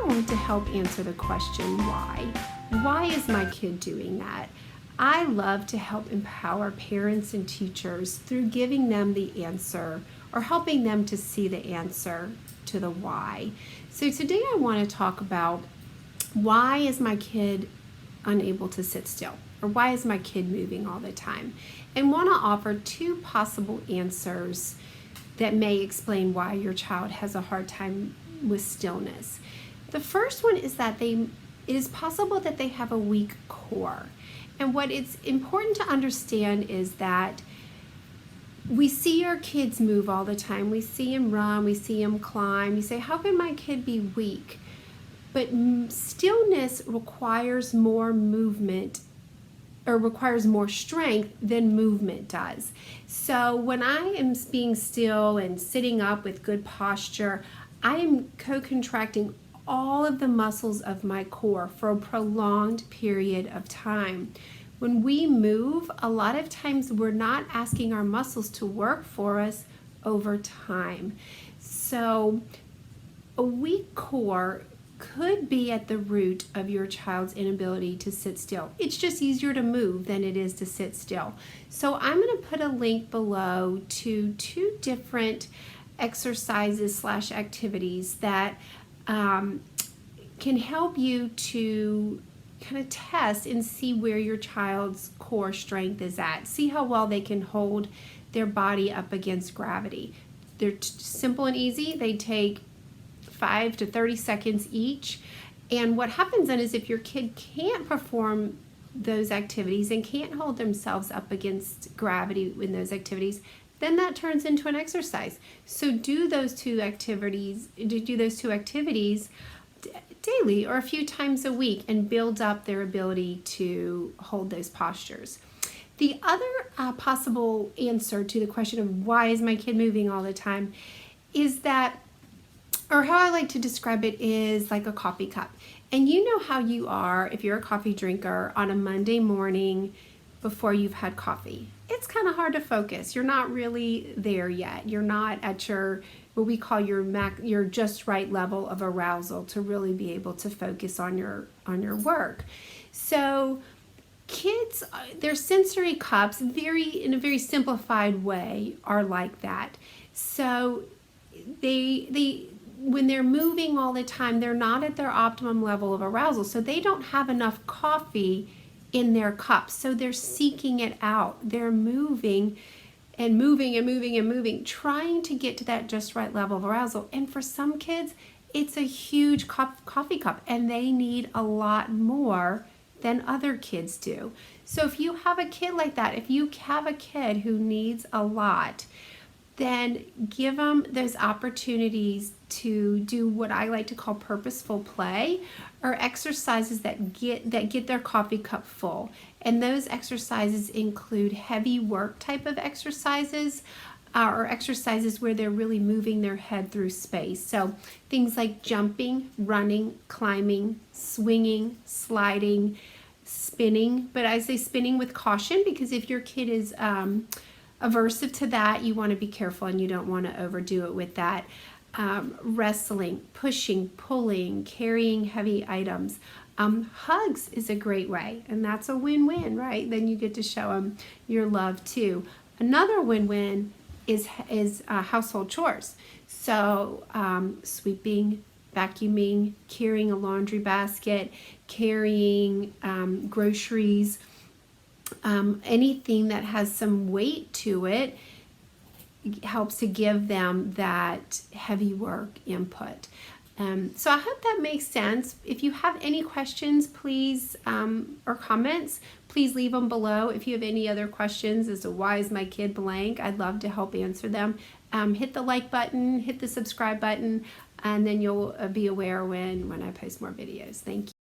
want to help answer the question, why? Why is my kid doing that? I love to help empower parents and teachers through giving them the answer or helping them to see the answer to the why. So today I want to talk about, why is my kid unable to sit still? Or why is my kid moving all the time? And want to offer two possible answers that may explain why your child has a hard time with stillness. The first one is that it is possible that they have a weak core. And what it's important to understand is that we see our kids move all the time. We see them run, we see them climb. You say, how can my kid be weak? But stillness requires more movement, or requires more strength than movement does. So when I am being still and sitting up with good posture, I am co-contracting all of the muscles of my core for a prolonged period of time. When we move, a lot of times we're not asking our muscles to work for us over time. So a weak core could be at the root of your child's inability to sit still. It's just easier to move than it is to sit still. So I'm going to put a link below to two different exercises / activities that can help you to kind of test and see where your child's core strength is at. See how well they can hold their body up against gravity. They're simple and easy. They take 5 to 30 seconds each. And what happens then is, if your kid can't perform those activities and can't hold themselves up against gravity in those activities, then that turns into an exercise. So do those two activities daily or a few times a week and build up their ability to hold those postures. The other possible answer to the question of why is my kid moving all the time is that, or how I like to describe it, is like a coffee cup. And you know how you are if you're a coffee drinker on a Monday morning before you've had coffee. It's kind of hard to focus. You're not really there yet. You're not at your, what we call your just right level of arousal to really be able to focus on your work. So kids, their sensory cups, in a very simplified way, are like that. So when they're moving all the time, they're not at their optimum level of arousal. So they don't have enough coffee in their cups. So they're seeking it out. They're moving and moving and moving and moving, trying to get to that just right level of arousal. And for some kids, it's a huge coffee cup, and they need a lot more than other kids do. So if you have a kid like that, if you have a kid who needs a lot, then give them those opportunities to do what I like to call purposeful play, or exercises that get their coffee cup full. And those exercises include heavy work type of exercises, or exercises where they're really moving their head through space. So things like jumping, running, climbing, swinging, sliding, spinning. But I say spinning with caution, because if your kid is aversive to that, you want to be careful and you don't want to overdo it with that. Wrestling, pushing, pulling, carrying heavy items. Hugs is a great way, and that's a win-win, right? Then you get to show them your love too. Another win-win is household chores. So sweeping, vacuuming, carrying a laundry basket, carrying groceries, anything that has some weight to it helps to give them that heavy work input. So I hope that makes sense. If you have any questions, please, or comments, please leave them below. If you have any other questions as to why is my kid blank, I'd love to help answer them. Hit the like button, hit the subscribe button, and then you'll be aware when I post more videos. Thank you.